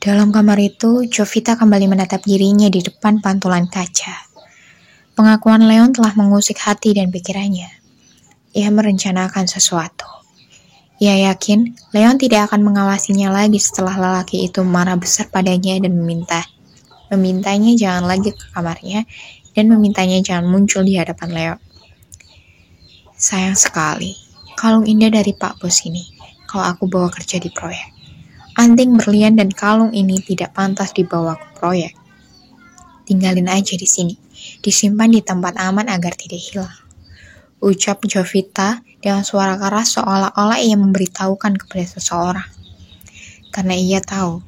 Dalam kamar itu, Jovita kembali menatap dirinya di depan pantulan kaca. Pengakuan Leon telah mengusik hati dan pikirannya. Ia merencanakan sesuatu. Ia yakin Leon tidak akan mengawasinya lagi setelah lelaki itu marah besar padanya dan memintanya jangan lagi ke kamarnya dan memintanya jangan muncul di hadapan Leon. Sayang sekali, kalung indah dari Pak Bos ini, kalau aku bawa kerja di proyek. Anting berlian dan kalung ini tidak pantas dibawa ke proyek. Tinggalin aja di sini, disimpan di tempat aman agar tidak hilang. Ucap Jovita dengan suara keras seolah-olah ia memberitahukan kepada seseorang. Karena ia tahu,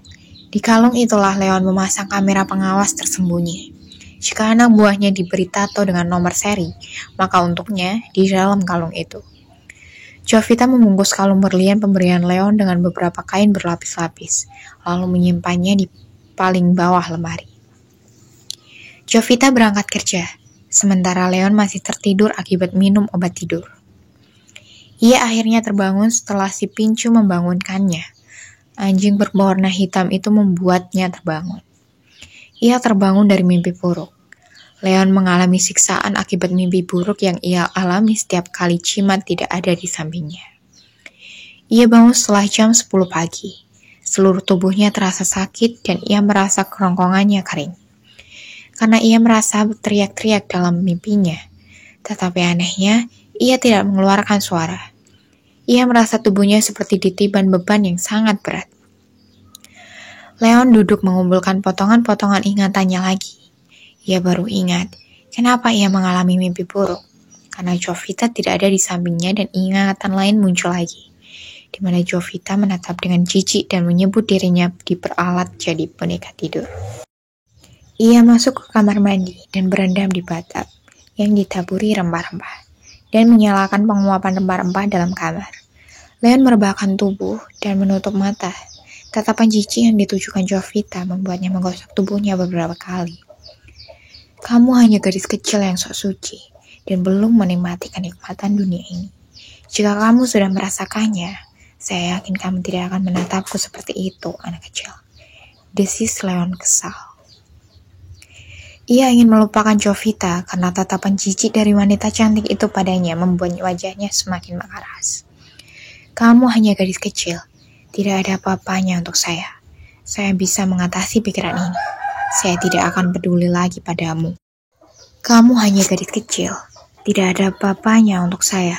di kalung itulah Leon memasang kamera pengawas tersembunyi. Jika anak buahnya diberi tato dengan nomor seri, maka untuknya di dalam kalung itu. Jovita membungkus kalung berlian pemberian Leon dengan beberapa kain berlapis-lapis, lalu menyimpannya di paling bawah lemari. Jovita berangkat kerja, sementara Leon masih tertidur akibat minum obat tidur. Ia akhirnya terbangun setelah si Pincu membangunkannya. Anjing berwarna hitam itu membuatnya terbangun. Ia terbangun dari mimpi buruk. Leon mengalami siksaan akibat mimpi buruk yang ia alami setiap kali Cimat tidak ada di sampingnya. Ia bangun setelah jam 10 pagi. Seluruh tubuhnya terasa sakit dan ia merasa kerongkongannya kering. Karena ia merasa berteriak-teriak dalam mimpinya. Tetapi anehnya, ia tidak mengeluarkan suara. Ia merasa tubuhnya seperti ditiban beban yang sangat berat. Leon duduk mengumpulkan potongan-potongan ingatannya lagi. Ia baru ingat, kenapa ia mengalami mimpi buruk. Karena Jovita tidak ada di sampingnya dan ingatan lain muncul lagi. Di mana Jovita menatap dengan jijik dan menyebut dirinya diperalat jadi boneka tidur. Ia masuk ke kamar mandi dan berendam di bathtub yang ditaburi rempah-rempah dan menyalakan penguapan rempah-rempah dalam kamar. Leon merebahkan tubuh dan menutup mata. Tatapan jijik yang ditujukan Jovita membuatnya menggosok tubuhnya beberapa kali. Kamu hanya gadis kecil yang sok suci dan belum menikmati kenikmatan dunia ini. Jika kamu sudah merasakannya, saya yakin kamu tidak akan menatapku seperti itu, anak kecil. Desis Leon kesal. Ia ingin melupakan Jovita karena tatapan jijik dari wanita cantik itu padanya membuat wajahnya semakin mengeras. Kamu hanya gadis kecil, tidak ada apa-apanya untuk saya. Saya bisa mengatasi pikiran ini. Saya tidak akan peduli lagi padamu. Kamu hanya gadis kecil, tidak ada apa-apanya untuk saya.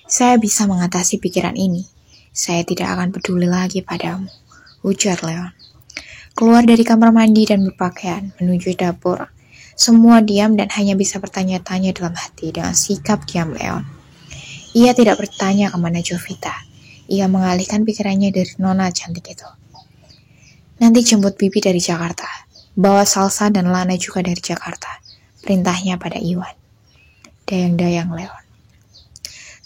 Saya bisa mengatasi pikiran ini. Saya tidak akan peduli lagi padamu, ujar Leon. Keluar dari kamar mandi dan berpakaian menuju dapur. Semua diam dan hanya bisa bertanya-tanya dalam hati dengan sikap diam Leon. Ia tidak bertanya kemana Jovita. Ia mengalihkan pikirannya dari nona cantik itu. Nanti jemput Bibi dari Jakarta. Bawa Salsa dan Lana juga dari Jakarta. Perintahnya pada Iwan. Dayang-dayang Leon.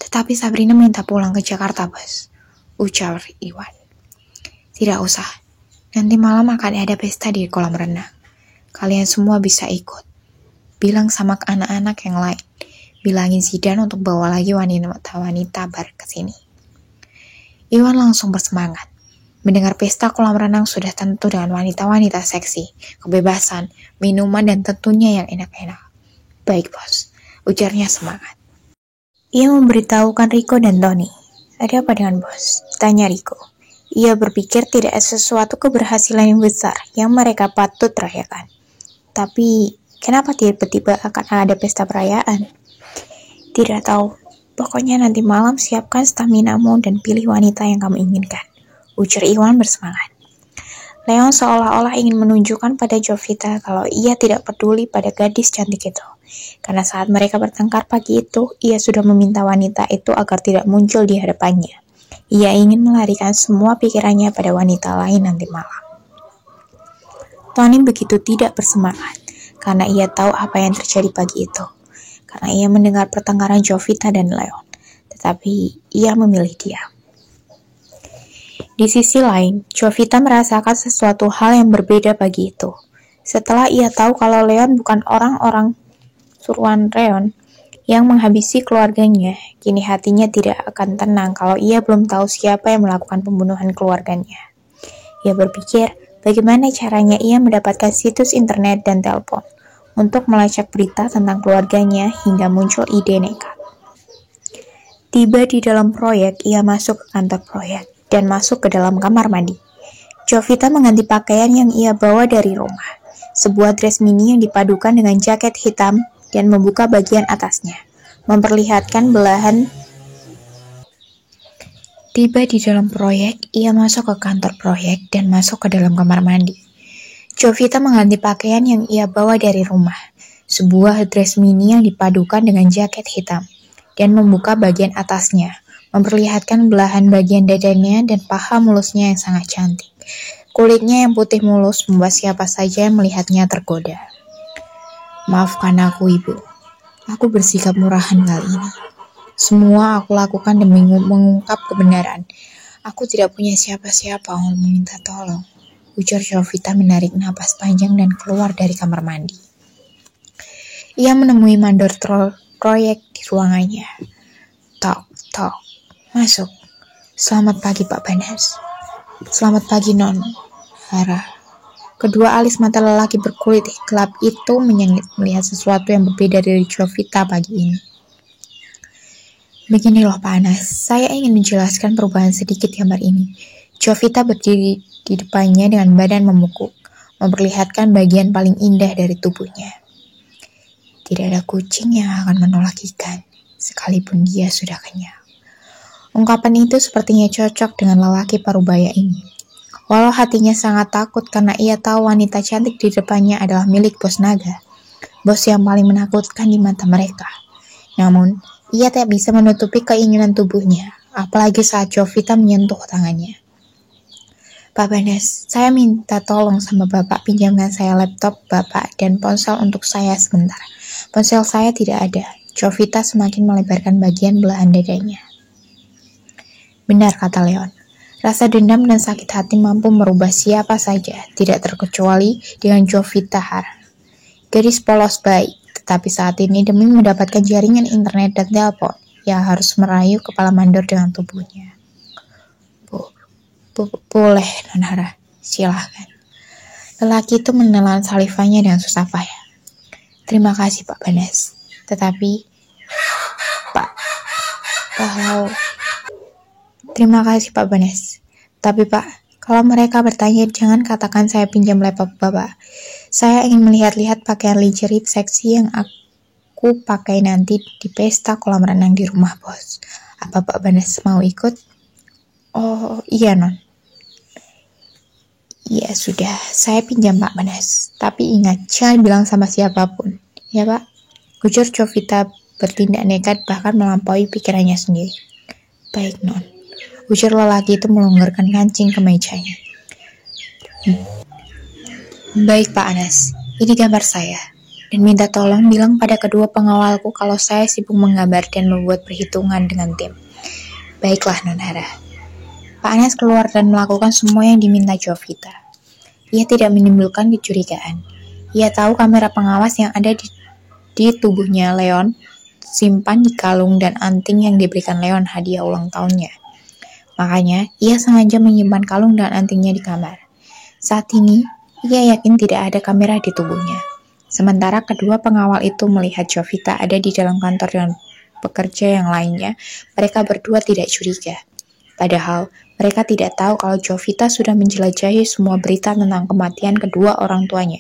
Tetapi Sabrina minta pulang ke Jakarta, Bos, ujar Iwan. Tidak usah. Nanti malam akan ada pesta di kolam renang. Kalian semua bisa ikut. Bilang sama anak-anak yang lain. Bilangin Zidan untuk bawa lagi wanita-wanita bar ke sini. Iwan langsung bersemangat. Mendengar pesta kolam renang sudah tentu dengan wanita-wanita seksi, kebebasan, minuman, dan tentunya yang enak-enak. Baik, Bos, ujarnya semangat. Ia memberitahukan Riko dan Tony. Ada apa dengan Bos? Tanya Riko. Ia berpikir tidak ada sesuatu keberhasilan yang besar yang mereka patut rayakan. Tapi, kenapa tiba-tiba akan ada pesta perayaan? Tidak tahu. Pokoknya nanti malam siapkan staminamu dan pilih wanita yang kamu inginkan, ujar Iwan bersemangat. Leon seolah-olah ingin menunjukkan pada Jovita kalau ia tidak peduli pada gadis cantik itu. Karena saat mereka bertengkar pagi itu, ia sudah meminta wanita itu agar tidak muncul di hadapannya. Ia ingin melarikan semua pikirannya pada wanita lain nanti malam. Tony begitu tidak bersemangat, karena ia tahu apa yang terjadi pagi itu. Karena ia mendengar pertengkaran Jovita dan Leon. Tetapi ia memilih diam. Di sisi lain, Jovita merasakan sesuatu hal yang berbeda pagi itu. Setelah ia tahu kalau Leon bukan orang-orang suruhan Leon yang menghabisi keluarganya, kini hatinya tidak akan tenang kalau ia belum tahu siapa yang melakukan pembunuhan keluarganya. Ia berpikir, bagaimana caranya ia mendapatkan situs internet dan telepon untuk melacak berita tentang keluarganya hingga muncul ide nekat. Tiba di dalam proyek, ia masuk ke kantor proyek dan masuk ke dalam kamar mandi. Jovita mengganti pakaian yang ia bawa dari rumah, sebuah dress mini yang dipadukan dengan jaket hitam dan membuka bagian atasnya, memperlihatkan belahan. Tiba di dalam proyek, ia masuk ke kantor proyek dan masuk ke dalam kamar mandi. Jovita mengganti pakaian yang ia bawa dari rumah, sebuah dress mini yang dipadukan dengan jaket hitam dan membuka bagian atasnya, memperlihatkan belahan bagian dadanya dan paha mulusnya yang sangat cantik. Kulitnya yang putih mulus membuat siapa saja yang melihatnya tergoda. Maafkan aku, Ibu. Aku bersikap murahan kali ini. Semua aku lakukan demi mengungkap kebenaran. Aku tidak punya siapa-siapa untuk meminta tolong, ujar Jovita menarik napas panjang dan keluar dari kamar mandi. Ia menemui mandor proyek di ruangannya. Tok, masuk. Selamat pagi, Pak Banas. Selamat pagi, Non Hara. Kedua alis mata lelaki berkulit gelap itu menyengit melihat sesuatu yang berbeda dari Jovita pagi ini. Begini loh Pak Anas, saya ingin menjelaskan perubahan sedikit gambar ini. Jovita berdiri di depannya dengan badan memukuk, memperlihatkan bagian paling indah dari tubuhnya. Tidak ada kucing yang akan menolak ikan, sekalipun dia sudah kenyang. Ungkapan itu sepertinya cocok dengan lelaki parubaya ini. Walau hatinya sangat takut karena ia tahu wanita cantik di depannya adalah milik bos naga, bos yang paling menakutkan di mata mereka. Namun, ia tak bisa menutupi keinginan tubuhnya, apalagi saat Jovita menyentuh tangannya. Pak Banas, saya minta tolong sama Bapak pinjamkan saya laptop Bapak dan ponsel untuk saya sebentar. Ponsel saya tidak ada. Jovita semakin melebarkan bagian belahan dadanya. Benar kata Leon. Rasa dendam dan sakit hati mampu merubah siapa saja, tidak terkecuali dengan Jovita Hara. Gadis polos baik, tetapi saat ini demi mendapatkan jaringan internet dan telepon, ia harus merayu kepala mandor dengan tubuhnya. Boleh, Non Hara, silahkan. Lelaki itu menelan salivanya dengan susah payah. Terima kasih Pak Banas. Tetapi, Terima kasih Pak Banas. Tapi Pak, kalau mereka bertanya jangan katakan saya pinjam laptop Bapak. Saya ingin melihat-lihat pakaian lingerie seksi yang aku pakai nanti di pesta kolam renang di rumah bos. Apa Pak Banas mau ikut? Oh iya Non. Ya sudah, saya pinjam Pak Banas. Tapi ingat, jangan bilang sama siapapun. Ya Pak, ujar Jovita bertindak nekat bahkan melampaui pikirannya sendiri. Baik Non, ujar lelaki itu melonggarkan kancing ke mejanya. Baik Pak Anas, ini gambar saya. Dan minta tolong bilang pada kedua pengawalku kalau saya sibuk menggambar dan membuat perhitungan dengan tim. Baiklah Non Hara. Pak Anas keluar dan melakukan semua yang diminta Jovita. Ia tidak menimbulkan kecurigaan. Ia tahu kamera pengawas yang ada di tubuhnya Leon simpan di kalung dan anting yang diberikan Leon hadiah ulang tahunnya. Makanya, ia sengaja menyimpan kalung dan antingnya di kamar. Saat ini, ia yakin tidak ada kamera di tubuhnya. Sementara kedua pengawal itu melihat Jovita ada di dalam kantor dengan pekerja yang lainnya, mereka berdua tidak curiga. Padahal, mereka tidak tahu kalau Jovita sudah menjelajahi semua berita tentang kematian kedua orang tuanya,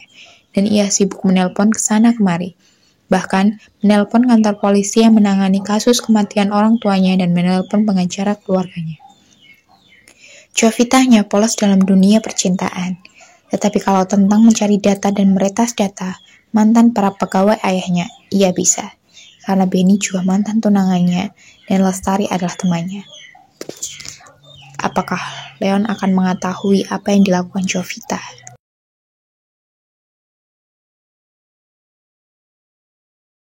dan ia sibuk menelpon ke sana kemari. Bahkan, menelpon kantor polisi yang menangani kasus kematian orang tuanya dan menelpon pengacara keluarganya. Jovita hanya polos dalam dunia percintaan, tetapi kalau tentang mencari data dan meretas data mantan para pegawai ayahnya, ia bisa, karena Benny juga mantan tunangannya dan Lestari adalah temannya. Apakah Leon akan mengetahui apa yang dilakukan Jovita?